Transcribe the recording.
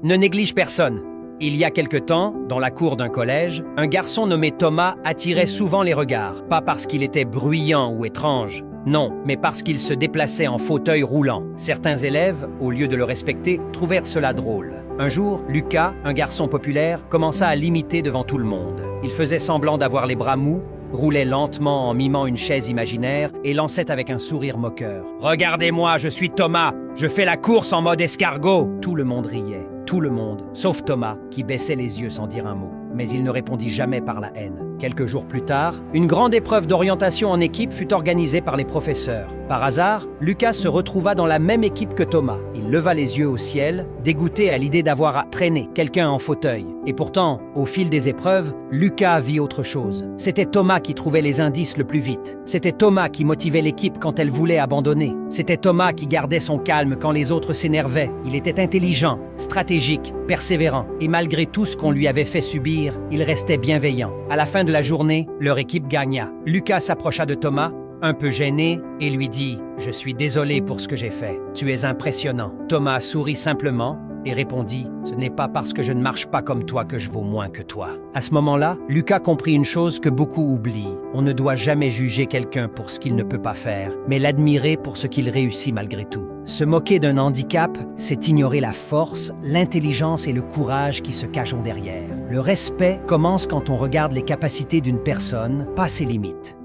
Ne néglige personne. Il y a quelque temps, dans la cour d'un collège, un garçon nommé Thomas attirait souvent les regards, pas parce qu'il était bruyant ou étrange, non, mais parce qu'il se déplaçait en fauteuil roulant. Certains élèves, au lieu de le respecter, trouvèrent cela drôle. Un jour, Lucas, un garçon populaire, commença à l'imiter devant tout le monde. Il faisait semblant d'avoir les bras mous, roulait lentement en mimant une chaise imaginaire et lançait avec un sourire moqueur. « Regardez-moi, je suis Thomas, je fais la course en mode escargot !» Tout le monde riait, tout le monde, sauf Thomas, qui baissait les yeux sans dire un mot. Mais il ne répondit jamais par la haine. Quelques jours plus tard, une grande épreuve d'orientation en équipe fut organisée par les professeurs. Par hasard, Lucas se retrouva dans la même équipe que Thomas. Il leva les yeux au ciel, dégoûté à l'idée d'avoir à traîner quelqu'un en fauteuil. Et pourtant, au fil des épreuves, Lucas vit autre chose. C'était Thomas qui trouvait les indices le plus vite. C'était Thomas qui motivait l'équipe quand elle voulait abandonner. C'était Thomas qui gardait son calme quand les autres s'énervaient. Il était intelligent, stratégique, persévérant. Et malgré tout ce qu'on lui avait fait subir, il restait bienveillant. À la fin de la journée, leur équipe gagna. Lucas s'approcha de Thomas, un peu gêné, et lui dit « Je suis désolé pour ce que j'ai fait. Tu es impressionnant. » Thomas sourit simplement et répondit « Ce n'est pas parce que je ne marche pas comme toi que je vaux moins que toi. » À ce moment-là, Lucas comprit une chose que beaucoup oublient. On ne doit jamais juger quelqu'un pour ce qu'il ne peut pas faire, mais l'admirer pour ce qu'il réussit malgré tout. Se moquer d'un handicap, c'est ignorer la force, l'intelligence et le courage qui se cachent derrière. Le respect commence quand on regarde les capacités d'une personne, pas ses limites.